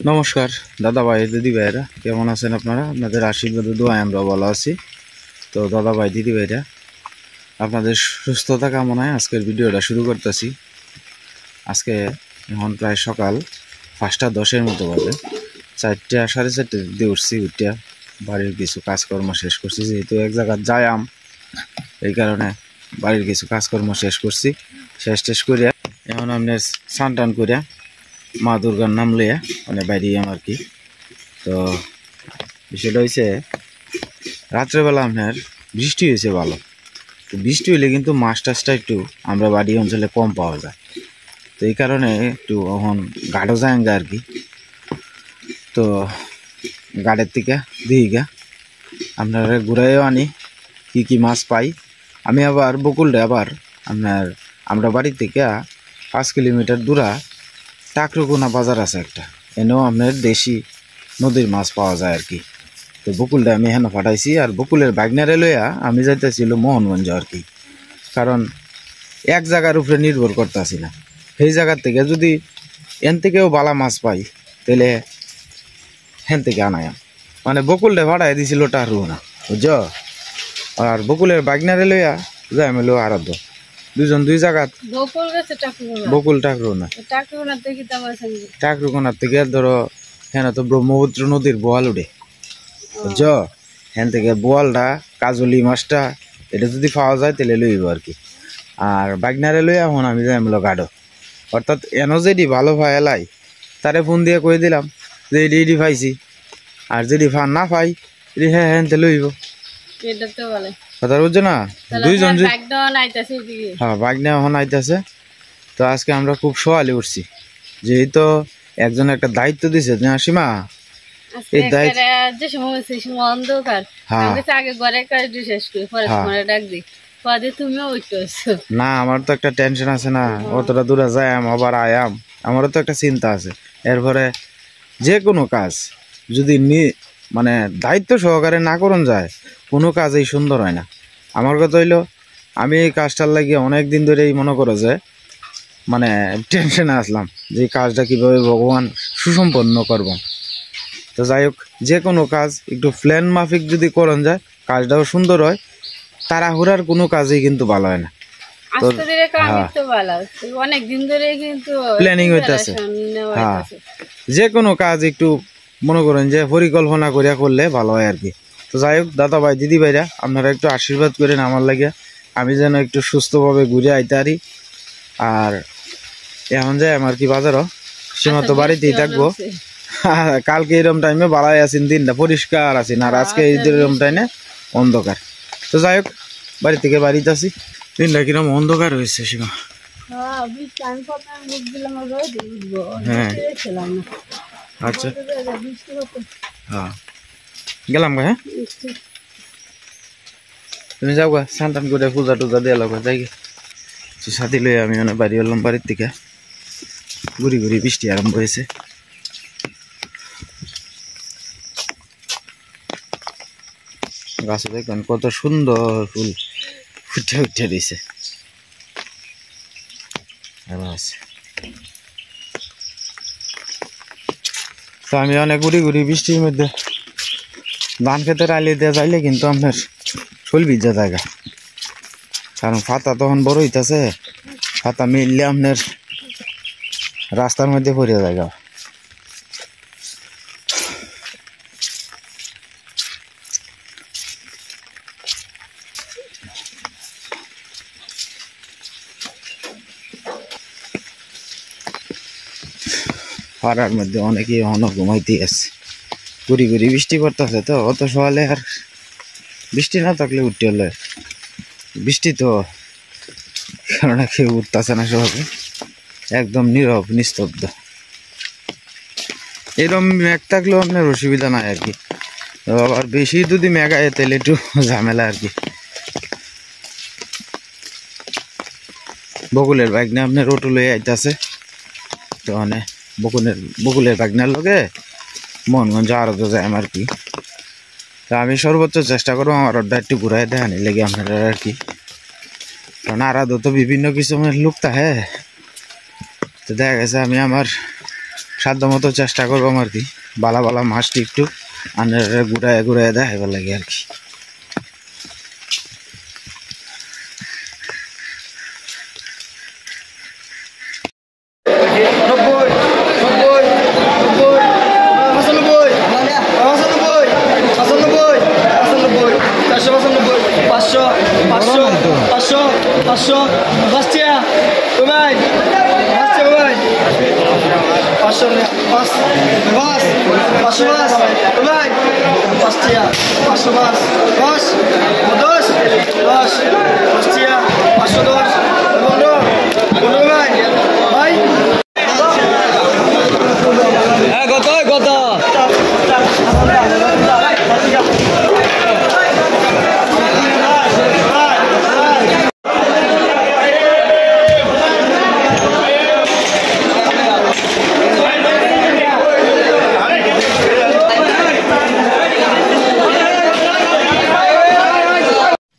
নমস্কার দাদা ভাই দিদি ভাইরা, কেমন আছেন আপনারা? আপনাদের আশীর্বাদ দোয়ায় আমরা ভালো আছি। তো দাদা ভাই দিদি ভাইরা, আপনাদের সুস্থতা কামনায় আজকের ভিডিওটা শুরু করতেছি। আজকে এখন প্রায় সকাল 5:10 মতো বাজে। 4টা সাড়ে 4টে দিয়ে উঠছি, উঠিয়া বাড়ির কিছু কাজকর্ম শেষ করছি। যেহেতু এক জায়গায় যাইয়াম, এই কারণে বাড়ির কিছু কাজকর্ম শেষ করছি। শেষ করিয়া এখন আপনার স্নান টান করিয়া মা দুর্গার নাম লইয়া মানে বাইরিয়াম আর কি। তো বিষয়টা হয়েছে, রাত্রেবেলা আপনার বৃষ্টি হয়েছে ভালো। তো বৃষ্টি হইলে কিন্তু মাছ টাছটা একটু আমরা বাড়ি অঞ্চলে কম পাওয়া যায়। তো এই কারণে একটু এখন গাঢ় যায় আর কি। তো গাড়ের থেকে দিঘা আপনারা ঘুরাইও আনি কি কি মাছ পাই। আমি আবার বকুলটা আবার আমরা বাড়ি থেকে 5 কিলোমিটার দূরা টাকরুকোনা বাজার আছে একটা, এনেও আপনার দেশি নদীর মাছ পাওয়া যায় আর কি। তো বকুলটা আমি এখানে পাঠাইছি, আর বকুলের বাগনারে লইয়া আমি যাইতেছিল মোহনগঞ্জ আর কি। কারণ এক জায়গার উপরে নির্ভর করতেছি না, সেই জায়গার থেকে যদি এন থেকেও বালা মাছ পাই তাহলে হেন থেকে আনায়াম। মানে বকুলটা ভাড়াই দিছিল টাকরুকোনা, বুঝছ? আর বকুলের বাগনারে লইয়া যাই আমি লো আরাধ্য, দুজন দুই জায়গা। বকুল টাকরুকোনার থেকে ধরো হ্যাঁ তো ব্রহ্মপুত্র নদীর বোয়াল উঠে, বুঝছ? হ্যান থেকে বোয়ালটা কাজলি মাছটা এটা যদি পাওয়া যায় তাহলে লইব আর কি। আর বাগনারে লই এখন আমি যাই আমলো গাঢ়, অর্থাৎ এনো যেটি ভালো পাই এলাই তারে ফোন দিয়ে কই দিলাম যে এডি পাইছি, আর যদি না পাই এটি হ্যাঁ হ্যাঁ লইব। কথা বুঝছো না? দুইজন হ্যাঁ বাগনা এখন আইতেছে। তো আজকে আমরা খুব সকালে উঠছি, যেহেতু একজন একটা দায়িত্ব দিছে যে সীমা এই দায়িত্ব না, আমার তো একটা টেনশন আছে না, অতটা দূরে যাইম আবার আয়াম, আমারও তো একটা চিন্তা আছে। এরপরে যে কোনো কাজ যদি মানে দায়িত্ব সহকারে না করুন যায়, কোনো কাজই সুন্দর হয় না। আমার কথা হইলো, আমি এই কাজটার লাগিয়ে অনেক দিন ধরেই মনে করো যে মানে টেনশনে আসলাম যে কাজটা কীভাবে ভগবান সুসম্পন্ন করব। তো যাই হোক, যে কোনো কাজ একটু প্ল্যান মাফিক যদি করন যায় কাজটাও সুন্দর হয়। তাড়াহুড়ার কোনো কাজই কিন্তু ভালো হয় না। তো প্ল্যানিং হইতেছে, হ্যাঁ যে কোনো কাজ একটু মনে করেন যে পরিকল্পনা করিয়া করলে ভালো হয় আর কি। তো যাই হোক দাদা ভাই দিদি ভাইরা, আপনারা একটু আশীর্বাদ করেন আমার লাগিয়া, আমি যেন একটু সুস্থভাবে ঘুরে আইতে পারি। আর এখন যাই আমার কি বাজারও সীমা তো বাড়িতেই থাকবো। কালকে এরকম টাইমে বাড়াই আছেন, দিনটা পরিষ্কার আছেন, আর আজকে এরকম টাইমে অন্ধকার। তো যাই হোক বাড়ি থেকে বাড়িতে আসি, দিনটা কিরকম অন্ধকার হয়েছে সীমা। হ্যাঁ আচ্ছা হ্যাঁ গেলাম গা। হ্যাঁ তুমি যাও গা, স্নান টান করে পূজা টুজা দিয়ে লাগা যাই গে। সাথী লই আমি মানে বাড়ি এলাম, বাড়ির থেকে ঘুরি ঘুরি বৃষ্টি আরম্ভ হয়েছে। গাছে দেখবেন কত সুন্দর ফুল ফুটে উঠে দিয়েছে। তো আমি অনেক ঘুরি ঘুরি বৃষ্টির মধ্যে ধান খেতে আলি দিয়ে যাইলে কিন্তু আপনার শোল ভিজা জায়গা, কারণ পাতা তখন বড় হইতেছে, পাতা মিললে আপনার রাস্তার মধ্যে পড়ে জায়গা। পাড়ার মধ্যে অনেকেই অনেক ঘুমাইতে আছে, ঘুরি ঘুরি বৃষ্টি পড়তেছে। তো অত সকালে আর বৃষ্টি না থাকলে উঠতে হলে বৃষ্টি তো কারণে কেউ উঠতেছে না, সবাই একদম নীরব নিস্তব্ধ। এরকম মেঘ থাকলেও আপনার অসুবিধা নাই আর কি, আবার বেশি যদি মেঘ আয় তাহলে একটু ঝামেলা আর কি। বকুলের বাইক নিয়ে আপনার অটো লয়ে আইতেছে, তো মানে বকুলের বাগনার লগে মোহনগঞ্জ আরো তো যায় আর কি। তা আমি সর্বোচ্চ চেষ্টা করবো আমার অর্ডার একটু ঘুরাই দেখানি লেগে আপনারা আর কি, কারণ আরো তো বিভিন্ন কিছু লোক থাকে। তো দেখা গেছে আমি আমার সাধ্যমতো চেষ্টা করবাম আর কি বালা বালা মাছটি একটু আনারে ঘুরায় ঘুরায় দেখাইবার লাগে আর কি।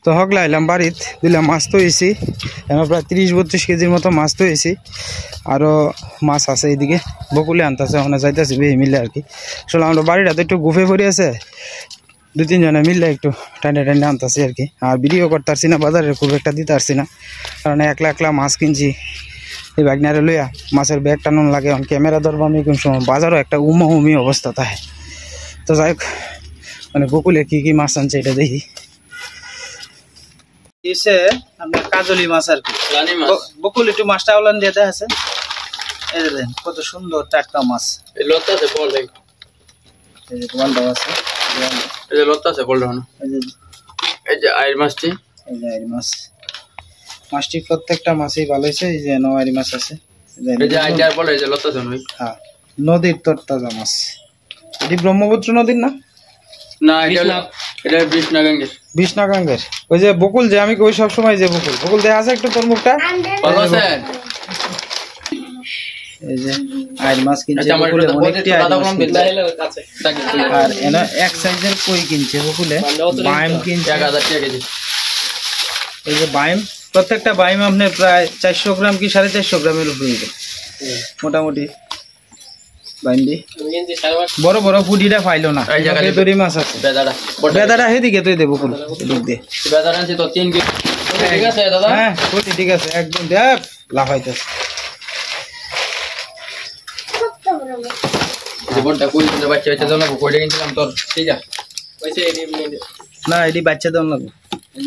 তো হকলা এলাম বাড়িত দিলাম মাছ তো হয়েছি এবার প্রায় 30-32 কেজির মতো মাছ তো হয়েছি আরও মাছ আছে এইদিকে বকুলে আনতেছে ওখানে যাইতেছি বেশি মিললে আর কি। আসলে আমরা বাড়িটা তো একটু গুফে পড়ে আছে 2-3 জনে মিললে একটু টাইনে টাইনে আনতেছি আর কি। আর ভিডিও করতে পারছি না বাজারে খুব একটা দিতে পারছি না কারণ একলা একলা মাছ কিনছি এই ব্যাগনারে লইয়া মাছের ব্যাগ টানুন লাগে ক্যামেরা ধরবো আমি কোন সময় বাজারও একটা উমি অবস্থা থাকে। তো যাই হোক মানে বকুলে কি কি মাছ আনছে এটা দেখি। আপনার কাজলি মাছ আর কি বকুল একটু মাছটা ওলান দিয়ে আছে এই যে দেখেন কত সুন্দর টাটকা মাছ এই লতা আছে বল ভাই এই যে বলটা আছে এই যে লতা আছে বলটা এই যে আইর মাছটি এই যে আইর মাছটি প্রত্যেকটা মাছই ভালো হয়েছে এই যে নয়ারি মাছ আছে এই যে আইটার বল এই যে লতা আছে ভাই হ্যাঁ নদীর তরতাজা মাছ এটি ব্রহ্মপুত্র নদীর না না এটা বিষ্ণাগাঙ্গের ওই যে বকুল যে আমি কই সব সময় যে বকুল দেখা আছে একটু তোর মুখটা ভালো আছে এই যে আইর মাছ কিনছে বকুলে অনেকটি আইর মাছ আছে আর এনা এক সাইজের কই কিনছে বকুলে বাইম কিনছে 1000 টাকা কেজি এই যে বাইম প্রত্যেকটা বাইম আপনি প্রায় 400 গ্রাম কি 450 গ্রামের উপরে হবে মোটামুটি বাইন্দি বড় বড় ফুটিটা ফাইলো না বেদরি মাছ আছে বেদাটা হেদিকে তুই দেবো কোন এদিক দিয়ে বেদাটা আছে তো 3 কেজি ঠিক আছে দাদা হ্যাঁ ফুটি ঠিক আছে একদম দেখ লাফাইতেছে জীবনটা কই দিতে বাচ্চা বাচ্চা দাও না কইটা কিনছিলাম তোর ঠিক আছে পয়সা এডি না এডি বাচ্চা দাও না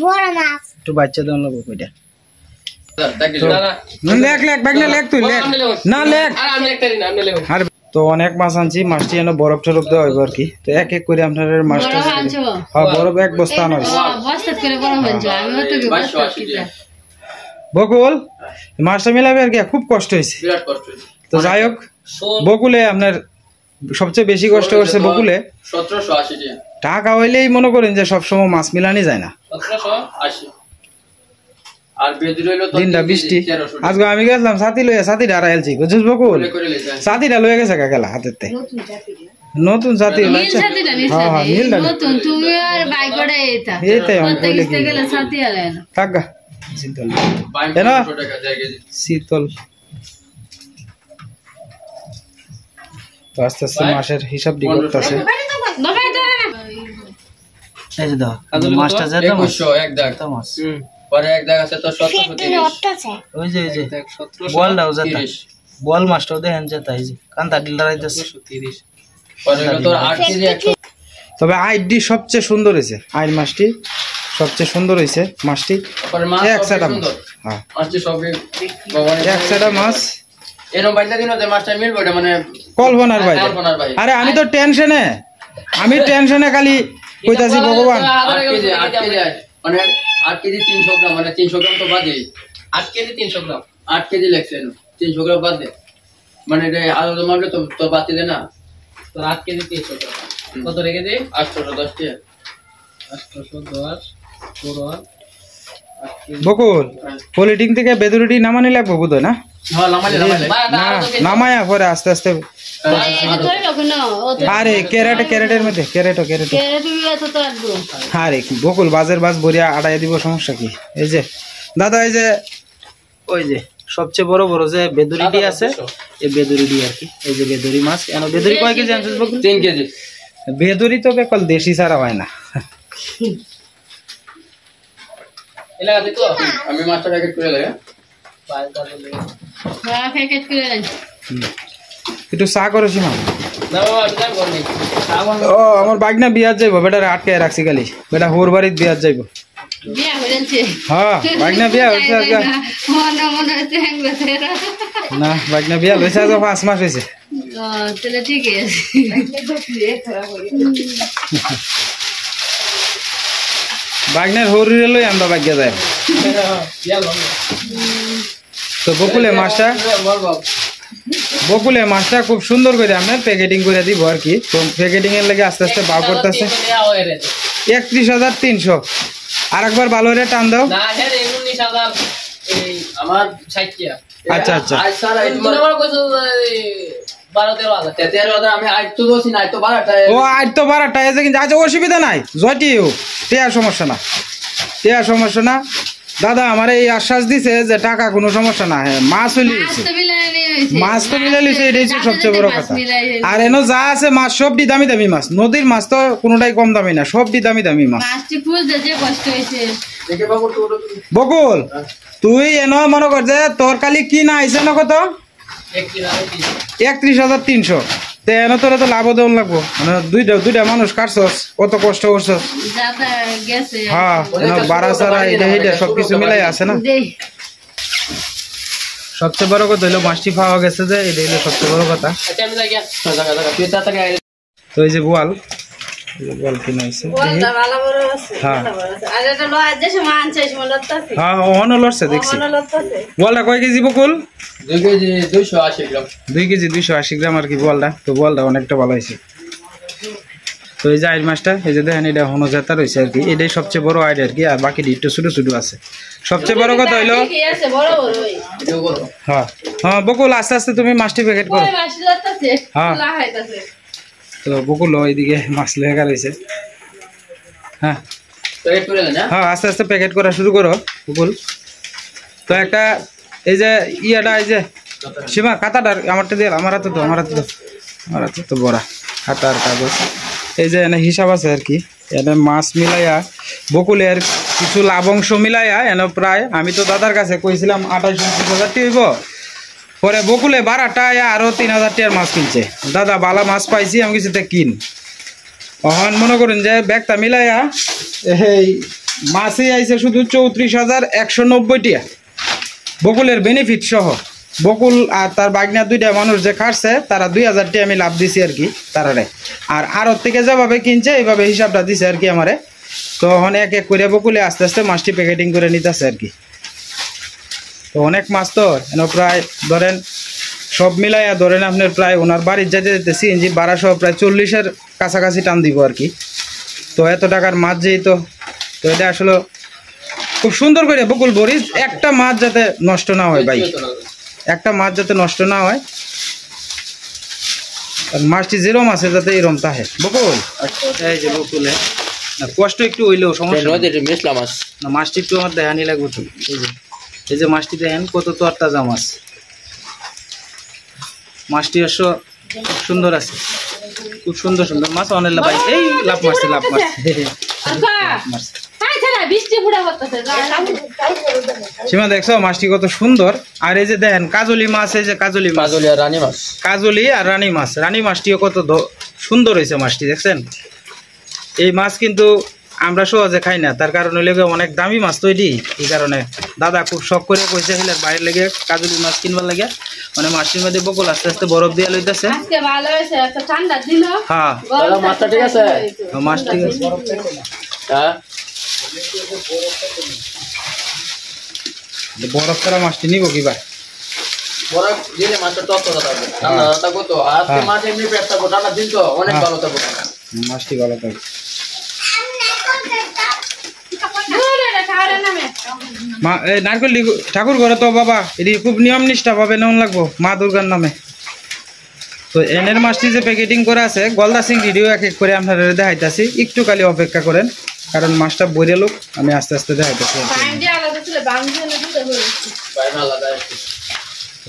বড় মাছ একটু বাচ্চা দাও না কইটা লেখ লেখ ব্যাগ না লেখ তুই লেখ না লেখ আর আমি একটা দিন আপনি লেখ তো অনেক মাছ আনছি মাছটি যেন বরফ টরফ দেওয়া হইব আর কি। তো এক এক করে আপনার মাছটা হ্যাঁ বরফ এক বস্তা আনা হয়েছে বকুল মাছটা মিলাবে আর কি খুব কষ্ট হয়েছে তো যাই হোক বকুলে আপনার সবচেয়ে বেশি কষ্ট করছে বকুলে 1780 টাকা হইলেই মনে করেন যে সবসময় মাছ মিলানি যায় না 1780 আর বেদুর হইলো তো দিনটা বৃষ্টি আজকে আমি গেলাম সাথী লইয়া সাথীটা আড়াইলছি বুঝছিস বকুল সাথীটা লইয়া গেছে কাকেলা হাতেতে নতুন সাথী হ্যাঁ হ্যাঁ নীল নতুন তুমি আর বাইক করে এটা এইটাই আমি কইলে কি গেলে সাথী আলে না টাকা শীতল এনা শীতল তো আস্তে আস্তে মাসের হিসাব দি করতেছে এই যে দাও মাছটা যেটা 2100 এক দাগ মাছ পরে এক দাগ আছে তো 1730 ওই যে 17 বল দাও যেটা বল মাছটাও দেখেন যেটা এই যে কান্তা ডিলারাইতেছে 1730 পরে তোর 8 কেজি 100 তবে আইডি সবচেয়ে সুন্দর হইছে আইর মাছটি সবচেয়ে সুন্দর হইছে মাছটি পরে মাছ এক সেটা হ্যাঁ মাছটি সবই ভগবানের এক সেটা মাছ এরকম বাইটা দিন যে মাছটা মিলবে এটা মানে কল্পনার বাইরে আরে আমি তো টেনশনে খালি কইতাছি ভগবান 8 কেজি মানে 8 কেজি 300 গ্রাম মানে 300 গ্রাম তো বাদে 8 কেজি 300 গ্রাম 8 কেজি লেখছেন 300 গ্রাম বাদ দে মানে এটা আলাদা মাপলে তো বাতি দে না তো 8 কেজি 300 গ্রাম কত রেখে দে 810 টাকা 810 পুরো বকুল পলিটিং থেকে বেদুরিটি নামানি লাগবে বুঝো না হ্যাঁ নামায়া পরে আস্তে আস্তে আরে ক্যারেটের মধ্যে ক্যারেট আরে কি বকুল বাজের বাজ বরিয়া আড়াই দিব সমস্যা কি এই যে দাদা এই যে ওই যে সবচেয়ে বড় বড় যে বেদুরিটি আছে এই বেদুরিটি আর কি, এই যে বেদুরি মাছ। এন বেদুরি কয় কেজি আনছিস বকুল? 3 কেজি। বেদুরি তো কেবল দেশি ছাড়া হয় না। এলাকা দিতো আমি মাছটা প্যাকেট করে লাগে। হ্যাঁ প্যাকেট করে একটু চা করো সীমা। না বাবা টাইম কর নি। ও আমার বাগনা বিয়ার যাইব, বেটারে আটকায় রাখছি খালি, বেটা হোর বাড়িত বিয়ার যাইব। বিয়া হয়েছে হ্যাঁ বাগনা বিয়া হয়েছে আজকে। মনে মনে হচ্ছে হ্যাংবেছেরা না বাগনা বিয়া হয়েছে আজকে 5 মাস হয়েছে। তাহলে ঠিক আছে। বাগনের হরিরে লই আমরা বাগ্যা যাই। তো বকুলে মাছটা খুব সুন্দর করে আমরা প্যাকেটিং করে দিব আর কি। তো প্যাকেটিং এর লাগে আস্তে আস্তে ভাও করতেছে। 31,300 আর একবার ভালো করে টান দাও। না হ্যাঁ 19,000 এই আমার 60 টাকা। আচ্ছা আচ্ছা আজ স্যার এই তোমার কইছো 12-13,000 13,000 আমি আজ তো দোছি না, আজ তো 12টায়। ও আজ তো 12টা এসে কিন্তু আজ অসুবিধা নাই, জয়টিও টেয়ার সমস্যা না, টেয়ার সমস্যা না। দাদা আমার এই আশ্বাস দিছে যে টাকা কোনো সমস্যা না। হ্যাঁ মাছ হইলে মাছ তো মিলাই লিছে, এটাই সবচেয়ে বড় কথা। আর এনো যা আছে মাছ সবটি দামি দামি মাছ, নদীর মাছ তো কোনোটাই কম দামি না, সবটি দামি দামি মাছ। বকুল তুই এনো মনে কর যে তোর কালি কি না আইছে না কত 31,300। তো এনো তোর তো লাভ দেওয়া লাগবো, মানে দুইটা মানুষ কাটছস, কত কষ্ট করছস। হ্যাঁ বাড়া সারা এটা এইটা সবকিছু মিলাই আছে না। সবচেয়ে বড় কথা হইলো মাছটি পাওয়া গেছে, যে এটা হইলো সবচেয়ে বড় কথা। তো এই যে বোয়াল, বোয়াল কিনা হয়েছে। হ্যাঁ অহনো লড়ছে দেখছি। বোয়ালটা কয় কেজি বকুল? 2 কেজি 280 গ্রাম। 2 কেজি 280 গ্রাম আর কি বোয়ালটা। তো বোয়ালটা অনেকটা ভালো হয়েছে। তো এই যে আইড মাছটা, এই যে দেখেন এটা হনো জেতা রয়েছে আর কি, এটাই সবচেয়ে বড় আইড আর কি। আর বাকি একটু ছোট ছোট আছে। সবচেয়ে বড় কথা হইলো হ্যাঁ হ্যাঁ বকুল আস্তে আস্তে তুমি মাছটি প্যাকেট করো। হ্যাঁ তো বকুল এইদিকে মাছ লেখা রয়েছে। হ্যাঁ হ্যাঁ আস্তে আস্তে প্যাকেট করা শুরু করো বকুল। তো একটা এই যে ইয়াটা, এই যে সীমা খাতাটার আমারটা দিয়ে, আমার হাতে তো আমার হাতে তো বড়া খাতার কাগজ। এই যে এনে হিসাব আছে আর কি, এনে মাছ মিলাইয়া বকুলের কিছু লাভংশ মিলাইয়া এনে প্রায়, আমি তো দাদার কাছে কইছিলাম 28-29,000 হইব। পরে বকুলে 12টা আরো 3,000 টাকার মাছ কিনছে। দাদা বালা মাছ পাইছি, আমি কিছুতে কিন। এখন মনে করেন যে ব্যাগটা মিলাইয়া এই মাছই আইছে শুধু 34,190 টাকা বকুলের বেনিফিট সহ। বকুল আর তার বাগনা দুইটা মানুষ যে খাটছে তারা 2,000 টাকা আমি লাভ দিছি আর কি তারারে। আর আড়ত থেকে যেভাবে কিনছে এইভাবে হিসাবটা দিছে আর কি আমারে। তো এখন এক এক করে বকুলে আস্তে আস্তে মাছটি প্যাকেটিং করে নিতেছে আর কি। তো অনেক মাছ তো এনে প্রায় ধরেন সব মিলাইয়া ধরেন আপনার প্রায় ওনার বাড়ির যেতে যেতে সিএনজি ভাড়া সহ প্রায় 40-এর কাছাকাছি টান দিব আর কি। তো এত টাকার মাছ যেই তো এটা আসলে খুব সুন্দর করে বকুল বরিস, একটা মাছ যাতে নষ্ট না হয় ভাই, একটা মাছ যাতে নষ্ট না হয়, মাছটি যেরম আছে যাতে এরম তাহে বকুল। এই যে বকুলে কষ্ট একটু হইলেও সমস্যা না, মাছটি একটু আমার দেখানি লাগবে তো। এই যে মাছটি দেখেন কত তরতাজা মাছ, মাছটি অবশ্য সুন্দর আছে, খুব সুন্দর সুন্দর মাছ। অনেক ভাই এই লাভ মারছে সীমা দেখছো মাছটি কত সুন্দর। আর এই যে দেখেন কাজলি মাছ, এই যে কাজলি মাছ, কাজলি আর রানী মাছ, রানী মাছটিও কত সুন্দর হয়েছে মাছটি দেখছেন। এই মাছ কিন্তু আমরা সহজে খাই না, তার কারণ হইলে অনেক দামি মাছ তৈরি। এই কারণে দাদা খুব শখ করে কইছে হিলের বাইরে লেগে কাজলি মাছ কিনবার লাগে। মানে মাছটির মধ্যে বকুল আস্তে আস্তে বরফ দিয়ে লইতেছে। হ্যাঁ মাছটা ঠিক আছে, মাছ ঠিক আছে। হ্যাঁ বরফ ছাড়া মাছটি নিব কিবা বরফ দিলে মাছটা ততটা থাকবে, ঠান্ডা থাকবে তো। আজকে মাছ এমনি পেট থাকবে, ঠান্ডা দিন তো অনেক ভালো থাকবে, মাছটি ভালো থাকবে। নারকেল ঠাকুর ঘরে তো বাবা এটি খুব নিয়ম নিষ্ঠা ভাবে নেওয়া লাগবো মা দুর্গার নামে। তো এনের মাছটি যে প্যাকেটিং করা আছে গলদা চিংড়িও এক এক করে আপনারা দেখাইতেছি, একটু খালি অপেক্ষা করেন। কারণ মাছটা বইরে লোক আমি আস্তে আস্তে দেখাইতেছি।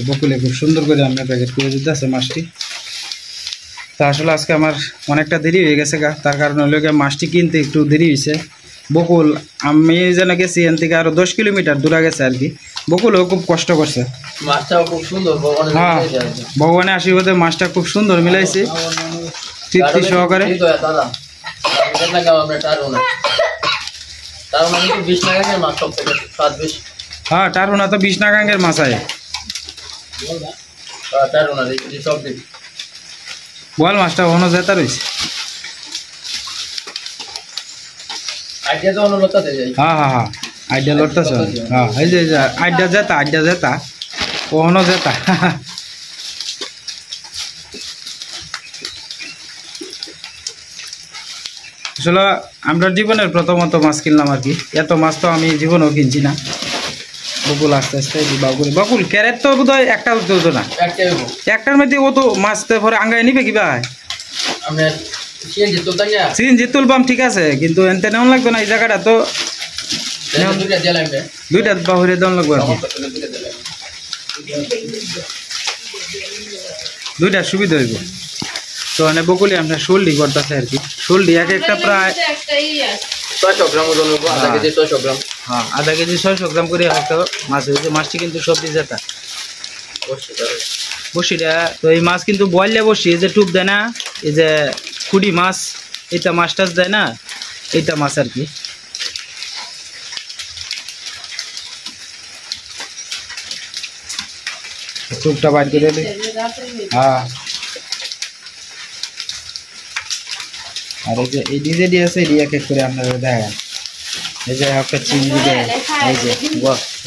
বকুলে খুব সুন্দর করে আমরা প্যাকেট করে দিতে আছে মাছটি। তা আসলে আজকে আমার অনেকটা দেরি হয়ে গেছে গা, তার কারণ হলো গিয়ে মাছটি কিনতে একটু দেরি হয়েছে। বকুল আমি যেন গেছি এখান থেকে আরো 10 কিলোমিটার দূরে গেছে আর কি। বকুলও খুব কষ্ট করছে। মাছটাও খুব সুন্দর, হ্যাঁ ভগবানের আশীর্বাদে মাছটা খুব সুন্দর মিলাইছে তৃপ্তি সহকারে। দাদা হ্যাঁ টারুনা তো 20 নাগাঙ্গের মাছ আয়। বোয়াল মাছটা অন্য জেতা রয়েছে। হ্যাঁ হ্যাঁ হ্যাঁ আইডিয়া লড়তেছ। হ্যাঁ এই যে আইডিয়া জেতা অন্য জেতা। আসলে আমরা জীবনের প্রথমত মাছ কিনলাম আর কি, এত মাছ তো আমি জীবনেও কিনছি না। বকুল আস্তে আস্তে বকুল ক্যারেট তো বোধ হয় একটা উঠতে না, একটার মধ্যে ও তো মাছতে পরে আঙ্গায় নিবে কিবা সিএনজি তুলবাম ঠিক আছে, কিন্তু এনতে নেওয়া লাগবে না এই জায়গাটা তো দুইটা বাহুরে দেওয়া লাগবে আর কি, দুইটা সুবিধা হইব। তো মানে বকুলি আমরা শোল্ডি করতেছে আর কি, শোল্ডি এক একটা প্রায় 600 গ্রাম ওজন হবে, আধা কেজি 600 গ্রাম। হ্যাঁ আধা কেজি 600 গ্রাম করে হয়তো মাছ হয়েছে। মাছটি কিন্তু সবজি জেতা বসিটা। তো এই মাছ কিন্তু বয়লে বসি, এই যে টুপ দেয় না, এই যে কুড়ি মাছ এটা মাছ টাছ দেয় না, এইটা মাছ আর কি। টুপটা বাইর করে দিই। হ্যাঁ আর এই যে এই ডিজে দিয়ে আছে, এটি এক এক করে আপনারা দেখেন। এই যে একটা চিংড়ি দেয়, এই যে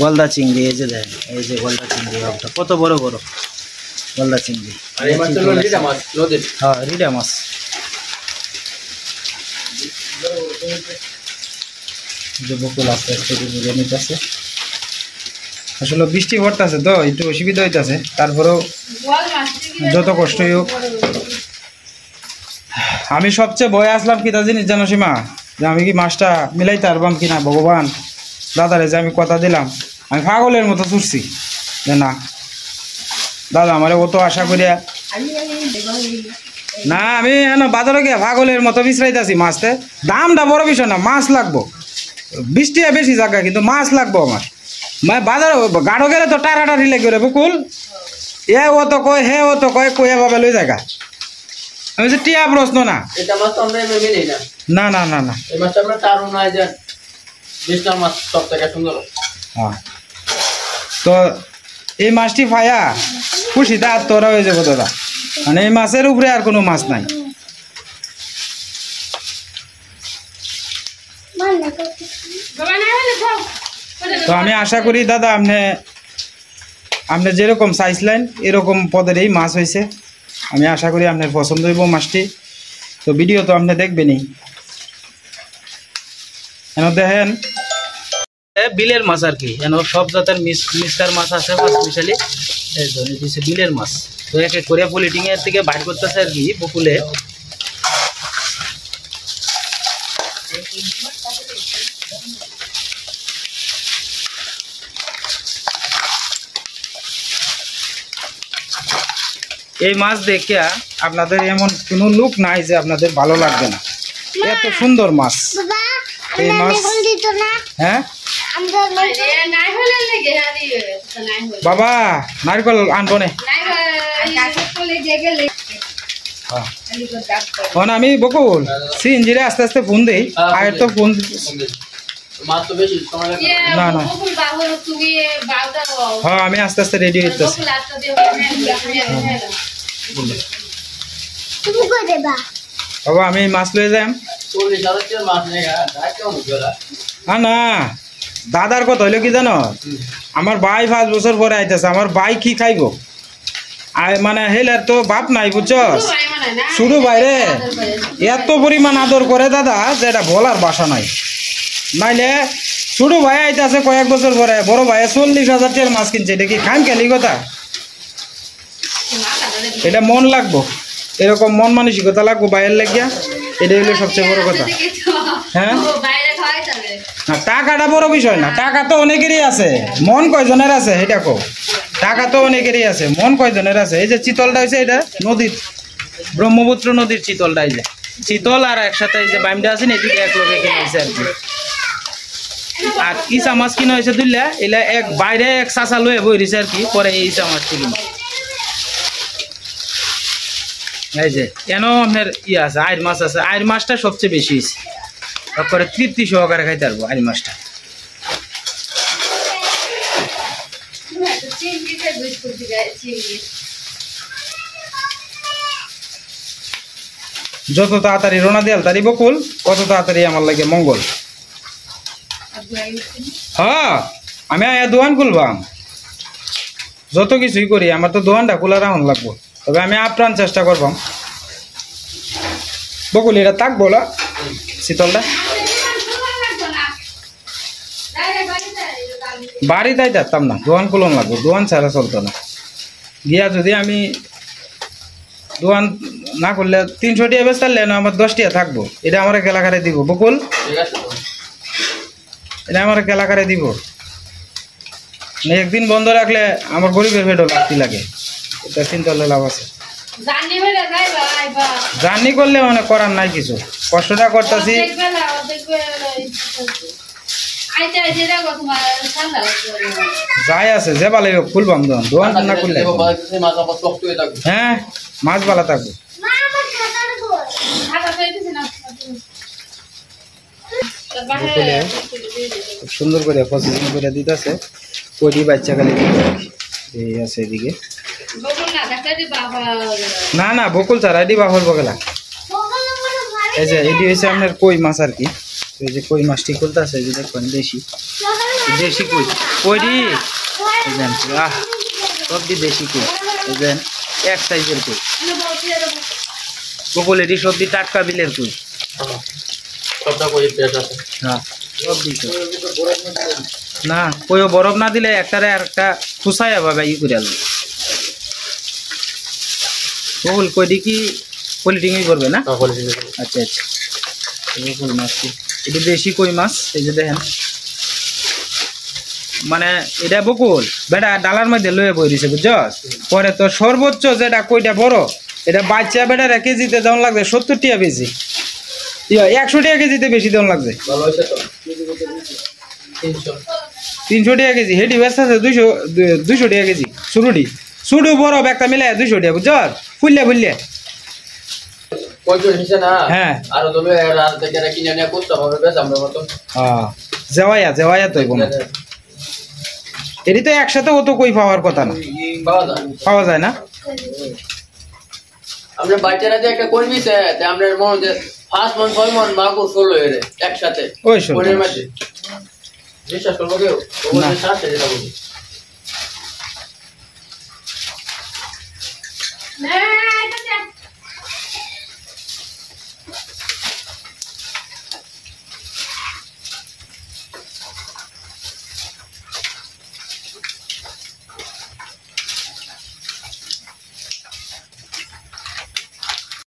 গলদা চিংড়ি, এই যে দেখেন এই যে গলদা চিংড়ি একটা কত বড় বড় গলদা চিংড়ি। হ্যাঁ রিডা মাছ। যে বকুল আস্তে আস্তে মিলিয়ে নিতেছে। আসলে বৃষ্টি পড়তেছে তো একটু অসুবিধা হইতেছে, তারপরেও যত কষ্টই হোক। আমি সবচেয়ে ভয় আসলাম কি তা জিনিস জানো সীমা, যে আমি কি মাছটা মিলাইতে পারবাম কিনা। ভগবান দাদারে যে আমি কথা দিলাম, আমি পাগলের মতো ছুটছি যে না দাদা আমারে অত আশা করিয়া না, আমি বাজারে গিয়ে পাগলের মতো বিশ্রাইতেছি। মাছতে দামটা বড় বিষয় না, মাছ লাগবো। বৃষ্টি বেশি জায়গা কিন্তু মাছ লাগবো আমার। মানে বাজার গাঢ় গেলে তো টারাটারি লেগে বকুল এ ও তো কয় হে ও তো কয় কয়ে ভাবে লই জায়গা। আমি যে টিয়া প্রশ্ন না, এটা মাছ তো আমরা মিলেই না। না না না না এই মাছটা আমরা টারু না, যে বিশটা মাছ সব থেকে সুন্দর। হ্যাঁ তো এই মাছটি ফায়া খুশিতে আত্মরা হয়ে যাবো দাদা, মানে এই মাছের উপরে আর কোনো মাছ নাই। তো আমি আশা করি দাদা আপনি যেরকম চাইছিলেন এরকম পদের এই মাছ হয়েছে। আমি আশা করি আপনার পছন্দ হইব মাছটি। তো ভিডিও তো আপনি দেখবেনই। এন দেখেন বিলের মাছ আর কি, এন সব জাতের মিক্সার মাছ আছে মাছ মিশালি, এই জন্য দিচ্ছে বিলের মাছ। তো এক এক করে পলিটিং এর থেকে বাইর করতেছে আর কি বকুলে। এই মাছ দেখে আপনাদের এমন কোনো লুক নাই যে আপনাদের ভালো লাগবে না, এত সুন্দর মাছ এই মাছ। হ্যাঁ বাবা নারকেল আনবো নে। আমি বকুল সিএনজিরে আস্তে আস্তে ফোন দেই, আর তো ফোন না না হ্যাঁ আমি আস্তে আস্তে রেডি হইতেছি। বাবা আমি মাছ লয়ে যাই না। দাদার কথা হইলো কি জানো, আমার ভাই 5 বছর পরে আইতেছে। আমার ভাই কি খাইব মানে হেলার তো বাপ নাই বুঝছস, শুধু বাইরে এত পরিমাণ আদর করে দাদা যে এটা বলার ভাষা নাই। নাইলে ছোট ভাই আইতেছে কয়েক বছর পরে, বড় ভাই 40,000 টাকার মাছ কিনছে, এটা কি খান খেলি কথা? এটা মন লাগবো, এরকম মন মানসিকতা লাগবো বাইরের লাগিয়া, এটাই হলো সবচেয়ে বড় কথা। হ্যাঁ বাইরে খাওয়াই যাবে না, টাকাটা বড় বিষয় না, টাকা তো অনেকেরই আছে, মন কয়জনের আছে এটা কো। টাকা তো অনেকেরই আছে, মন কয়জনের আছে। এই যে চিতলটা হয়েছে এটা নদীর, ব্রহ্মপুত্র নদীর চিতলটা, এই যে চিতল আর একসাথে এই যে বাইমটা আছে না, এদিকে এক লোকে কিনে হয়েছে আর কি। আর ইসা মাছ কিনা হয়েছে দুইলা, এলা এক বাইরে এক চাচা লয়ে বই রয়েছে আর কি, পরে এই ইসা মাছটি কিনে। এই যে কেন আপনার আছে আইর মাছ আছে, আইর মাছটা সবচেয়ে বেশি হয়েছে, তারপরে তৃপ্তি সহকারে খাইতে পারবো আইর মাছটা। চিংড়ি খাই বুঝ করতে গায়ে চিংড়ি যত তাড়াতাড়ি রোনা দিয়াল তারি বকুল, কত তাড়াতাড়ি আমার লাগে মঙ্গল। হ্যাঁ আমি আয়া দোকান খুলবাম, যত কিছুই করি আমার তো দোকানটা খোলা রাখুন লাগবো, তবে আমি আপ্রাণ চেষ্টা করবাম। বকুল এটা তাক বলা শীতলটা বাড়ি তাই যাতাম না, দোকান খুলন লাগবো, দোকান ছাড়া চলতো না। গিয়া যদি আমি দোকান না করলে 300 টাকা বেশ তাহলে না আমার 10 টাকা থাকবো, এটা আমার এলাকারে দিব বকুল, এটা আমার এলাকারে দিব। একদিন বন্ধ রাখলে আমার গরিবের পেটও লাগতে লাগে, এটা চিন্তা করলে লাভ আছে। জার্নি করলে মানে করার নাই কিছু, কষ্টটা করতেছি। যাই আছে যে ভালো খুলবাম দোকান, দোকান না খুললে হ্যাঁ মাছ ভালো থাকবো। খুব সুন্দর করে প্রসেসিং করে দিতেছে, কই বাচ্চা খালি এই আছে এদিকে। না না বকুল ছাড়া এটি বাফল বগেলা। এই যে এটি হয়েছে আপনার কই মাছ আর কি, এই যে কই মাছটি খুলতে আছে, এই যে দেখবেন দেশি দেশি কই, কইটি সবজি দেশি কই, এই যে এক সাইজের কই বকুল, এটি সবজি টাটকা বিলের কই। হ্যাঁ সবজি না, কইও বরফ না দিলে একটারে আর একটা খুসাই ভাবে ই করে আসবে। বকুল কইটি কি পলিটিংই করবে না? আচ্ছা আচ্ছা বকুল মাছটি এটি দেশি কই মাছ, এই যে দেখেন মানে এটা বকুল বেটা ডালার মধ্যে লয়ে বই দিছে বুঝছস, পরে তো সর্বোচ্চ যেটা কইটা বড় এটা বাচ্চা বেটার কেজিতে যেমন লাগছে 70 টাকা বেশি, 100 টাকা কেজিতে বেশি দেওয়া লাগছে, 300 টাকা কেজি। হেডি ব্যস্ত আছে 200 টাকা কেজি। শুরুটি শুরু বড় একটা মিলে 200 টাকা বুঝছস, ফুললে ফুললে হ্যাঁ জেওয়াইয়া জেওয়াইয়া তো এটি তো একসাথে অত কই পাওয়ার কথা না, পাওয়া যায় না। আমরা বাচ্চারা যে একটা করে নিছে আমরা মনে যে 5 মন 6 মন মাগো 16 এর একসাথে ওই 16 বিশ্বাস করবো কেউ?